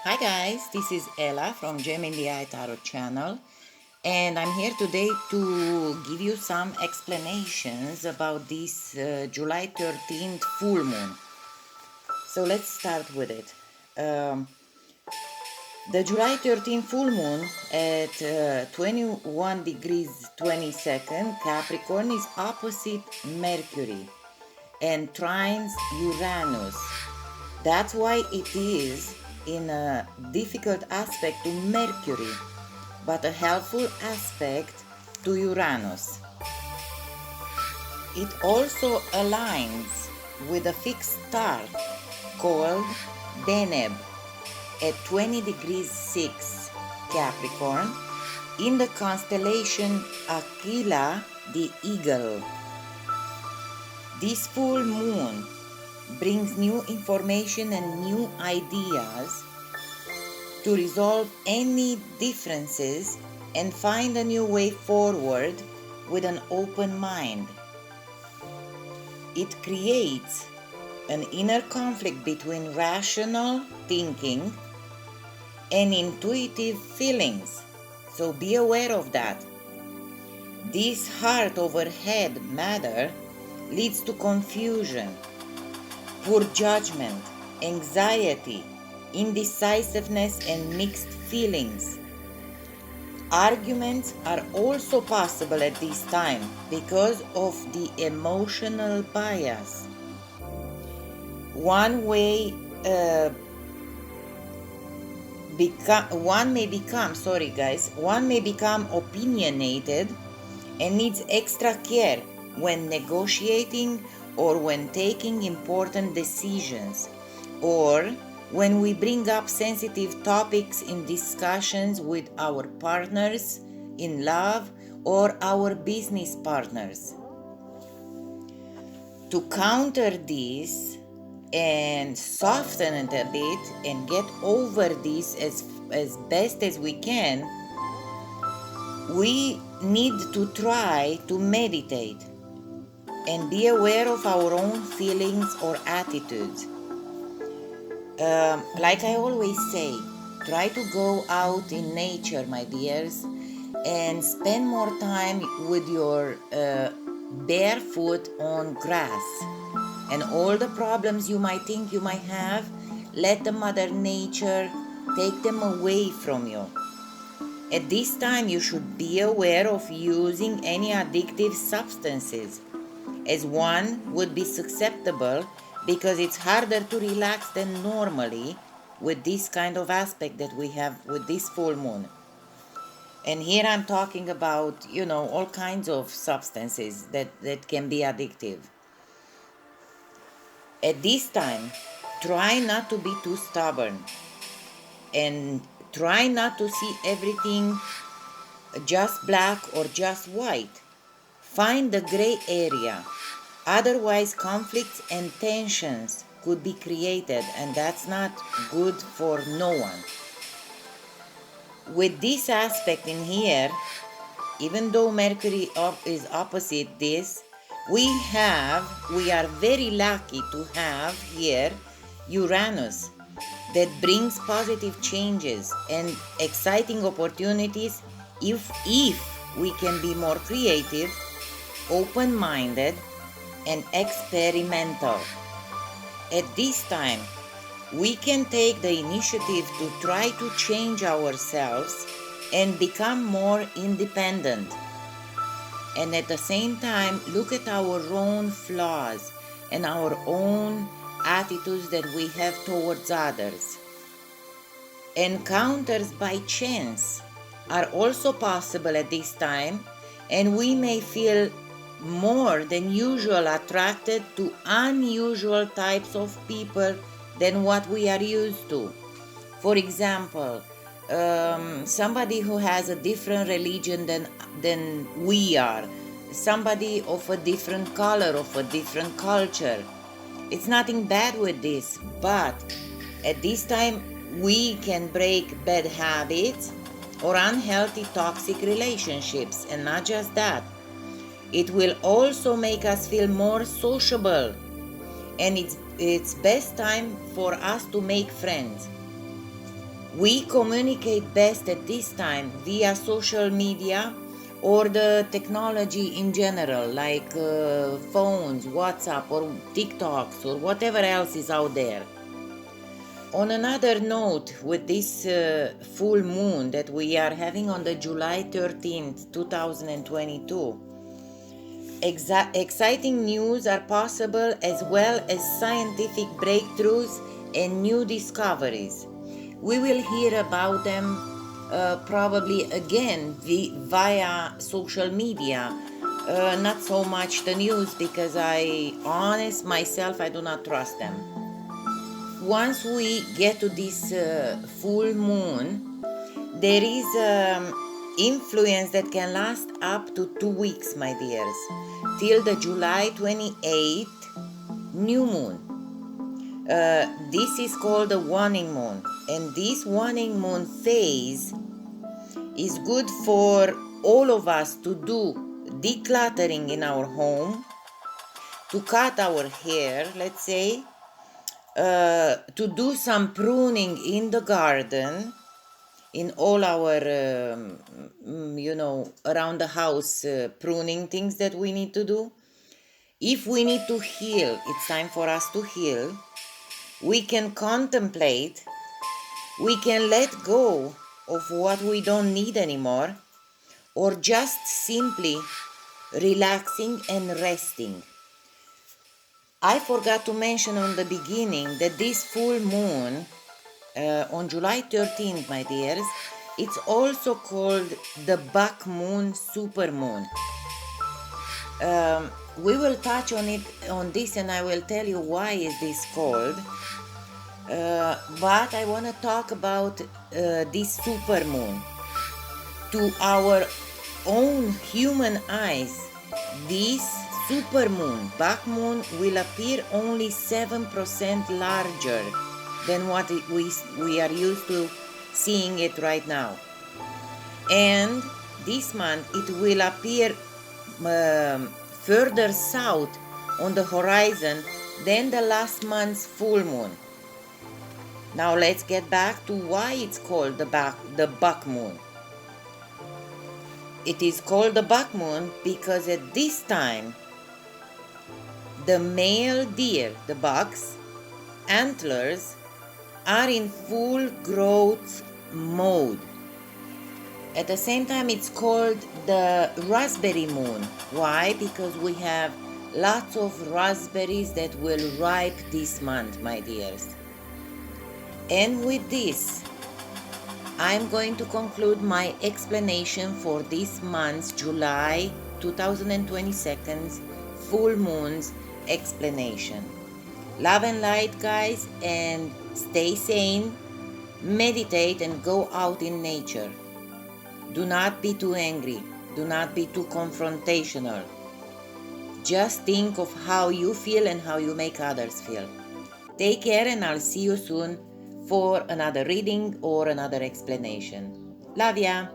Hi guys, this is Ella from Gemineye Tarot channel, and I'm here today to give you some explanations about this July 13th full moon. So let's start with it. The July 13th full moon at 21 degrees 22 Capricorn is opposite Mercury and trines Uranus. That's why it is in a difficult aspect to Mercury, but a helpful aspect to Uranus. It also aligns with a fixed star called Deneb at 20 degrees 6 Capricorn in the constellation Aquila the Eagle. This full moon brings new information and new ideas to resolve any differences and find a new way forward with an open mind. It creates an inner conflict between rational thinking and intuitive feelings, so be aware of that. This heart over head matter leads to confusion, poor judgment, anxiety, indecisiveness, and mixed feelings. Arguments are also possible at this time because of the emotional bias. One may become opinionated and needs extra care when negotiating or when taking important decisions, or when we bring up sensitive topics in discussions with our partners in love or our business partners. To counter this and soften it a bit and get over this as best as we can, we need to try to meditate and be aware of our own feelings or attitudes. Like I always say, try to go out in nature, my dears, and spend more time with your barefoot on grass. And all the problems you might think you might have, let the Mother Nature take them away from you. At this time, you should be aware of using any addictive substances, as one would be susceptible because it's harder to relax than normally with this kind of aspect that we have with this full moon. And here I'm talking about, all kinds of substances that can be addictive. At this time, try not to be too stubborn and try not to see everything just black or just white. Find the gray area. Otherwise, conflicts and tensions could be created, and that's not good for no one. With this aspect in here, even though Mercury is opposite this, we are very lucky to have here Uranus that brings positive changes and exciting opportunities if we can be more creative, open-minded, and experimental. At this time, we can take the initiative to try to change ourselves and become more independent. And at the same time, look at our own flaws and our own attitudes that we have towards others. Encounters by chance are also possible at this time, and we may feel more than usual attracted to unusual types of people than what we are used to. For example, somebody who has a different religion than we are, somebody of a different color, of a different culture. It's nothing bad with this, but at this time we can break bad habits or unhealthy toxic relationships, and not just that. It will also make us feel more sociable, and it's best time for us to make friends. We communicate best at this time via social media or the technology in general, like phones, WhatsApp, or TikToks, or whatever else is out there. On another note, with this full moon that we are having on the July 13th, 2022, exciting news are possible, as well as scientific breakthroughs and new discoveries. We will hear about them probably again via social media. Not so much the news, because I do not trust them. Once we get to this full moon, there is influence that can last up to 2 weeks, my dears, till the July 28th new moon. This is called the waning moon, and this waning moon phase is good for all of us to do decluttering in our home, to cut our hair, let's say, to do some pruning in the garden, in all our, around the house pruning things that we need to do. If we need to heal, it's time for us to heal. We can contemplate, we can let go of what we don't need anymore, or just simply relaxing and resting. I forgot to mention on the beginning that this full moon on July 13th, my dears, it's also called the buck moon, super moon. We will touch on this, and I will tell you why is this called. But I want to talk about this super moon. To our own human eyes, this super moon, buck moon, will appear only 7% larger than what we are used to seeing it right now. And this month it will appear further south on the horizon than the last month's full moon. Now let's get back to why it's called the buck moon. It is called the buck moon because at this time the male deer, the bucks, antlers are in full growth mode. At the same time, it's called the raspberry moon. Why? Because we have lots of raspberries that will ripe this month, my dears. And with this, I'm going to conclude my explanation for this month's July 2022 full moon's explanation. Love and light, guys, and stay sane, meditate, and go out in nature. Do not be too angry. Do not be too confrontational. Just think of how you feel and how you make others feel. Take care, and I'll see you soon for another reading or another explanation. Love ya!